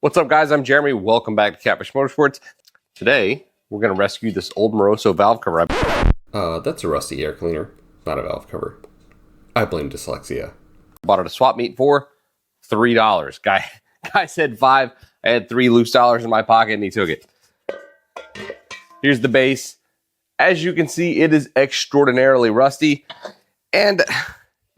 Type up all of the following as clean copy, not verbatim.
What's up, guys? I'm Jeremy. Welcome back to Catfish Motorsports. Today, we're going to rescue this old Moroso valve cover. That's a rusty air cleaner, not a valve cover. I blame dyslexia. Bought it at a swap meet for $3. Guy said $5. I had $3 loose dollars in my pocket and he took it. Here's the base. As you can see, it is extraordinarily rusty. And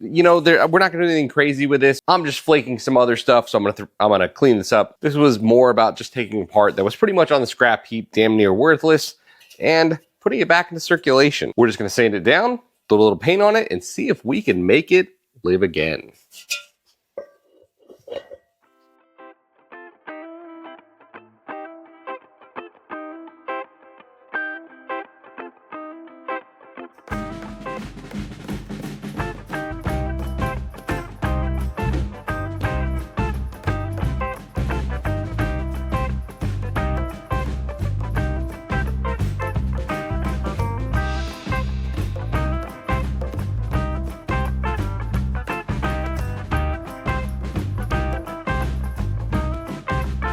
you know, we're not going to do anything crazy with this. I'm just flaking some other stuff, so I'm gonna clean this up. This was more about just taking a part that was pretty much on the scrap heap, damn near worthless, and putting it back into circulation. We're just going to sand it down, throw a little paint on it, and see if we can make it live again.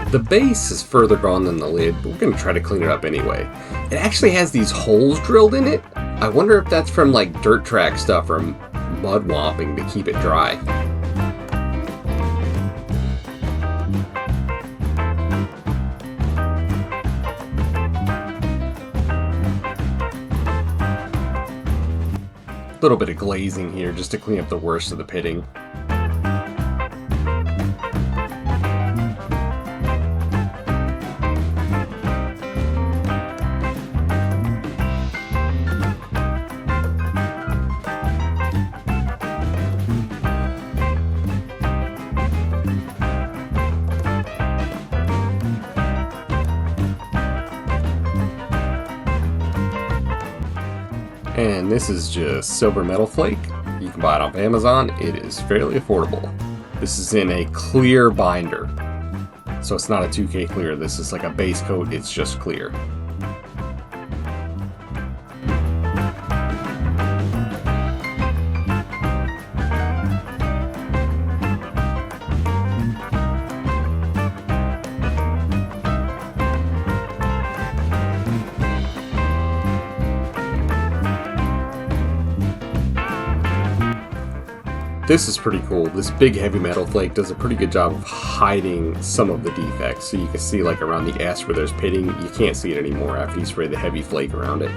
The base is further gone than the lid, but we're going to try to clean it up anyway. It actually has these holes drilled in it. I wonder if that's from like dirt track stuff or mud whomping to keep it dry. A little bit of glazing here just to clean up the worst of the pitting. And this is just silver metal flake. You can buy it off Amazon. It is fairly affordable. This is in a clear binder. So it's not a 2K clear. This is like a base coat. It's just clear. This is pretty cool. This big heavy metal flake does a pretty good job of hiding some of the defects. So you can see like around the S where there's pitting, you can't see it anymore after you spray the heavy flake around it.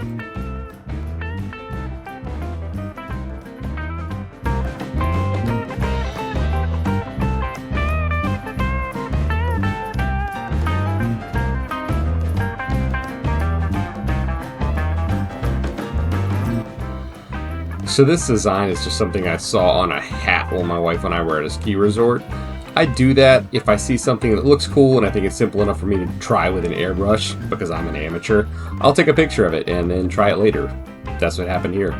So this design is just something I saw on a hat while my wife and I were at a ski resort. I do that if I see something that looks cool and I think it's simple enough for me to try with an airbrush because I'm an amateur. I'll take a picture of it and then try it later. That's what happened here.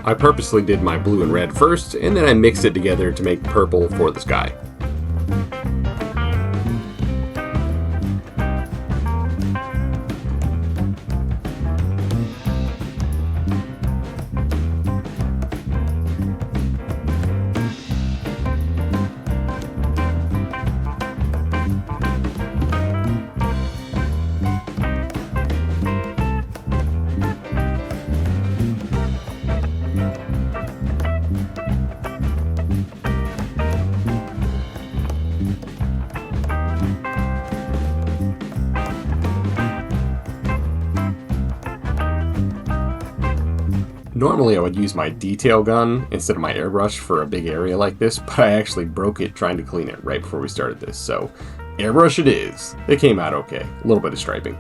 I purposely did my blue and red first, and then I mixed it together to make purple for the sky. Normally I would use my detail gun instead of my airbrush for a big area like this, but I actually broke it trying to clean it right before we started this, so airbrush it is. It came out okay. A little bit of striping.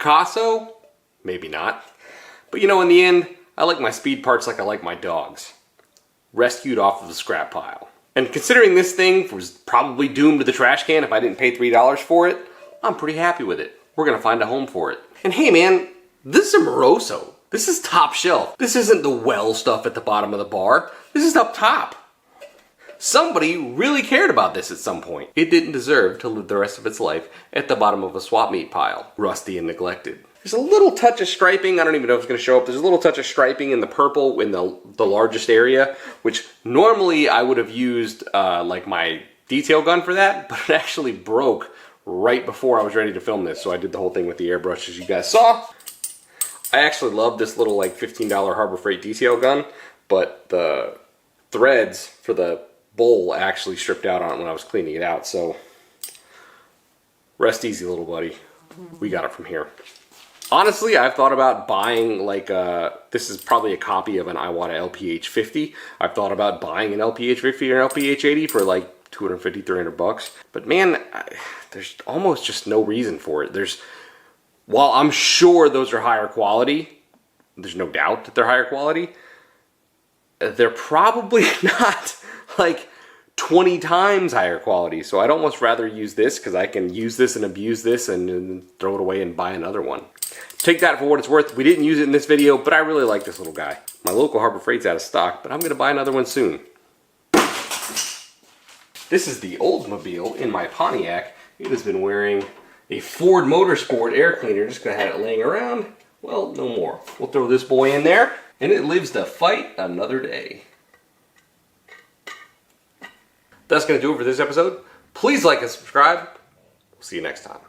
Picasso? Maybe not. But you know, in the end, I like my speed parts like I like my dogs. Rescued off of the scrap pile. And considering this thing was probably doomed to the trash can if I didn't pay $3 for it, I'm pretty happy with it. We're gonna find a home for it. And hey man, this is a Moroso. This is top shelf. This isn't the well stuff at the bottom of the bar. This is up top. Somebody really cared about this at some point. It didn't deserve to live the rest of its life at the bottom of a swap meet pile, rusty and neglected. There's a little touch of striping. I don't even know if it's going to show up. There's a little touch of striping in the purple in the largest area, which normally I would have used like my detail gun for that, but it actually broke right before I was ready to film this, so I did the whole thing with the airbrush as you guys saw. I actually love this little like $15 Harbor Freight detail gun, but the threads for the bowl actually stripped out on it when I was cleaning it out, so rest easy, little buddy. We got it from here. Honestly, I've thought about buying like this is probably a copy of an Iwata LPH 50. I've thought about buying an LPH 50 or an LPH 80 for like 250, 300 bucks. But man, there's almost just no reason for it. While I'm sure those are higher quality, there's no doubt that they're higher quality, they're probably not like 20 times higher quality. So I'd almost rather use this because I can use this and abuse this and throw it away and buy another one. Take that for what it's worth. We didn't use it in this video, but I really like this little guy. My local Harbor Freight's out of stock, but I'm gonna buy another one soon. This is the Oldsmobile in my Pontiac. It has been wearing a Ford Motorsport air cleaner. Just gonna have it laying around. Well, no more. We'll throw this boy in there, and it lives to fight another day. That's going to do it for this episode. Please like and subscribe. We'll see you next time.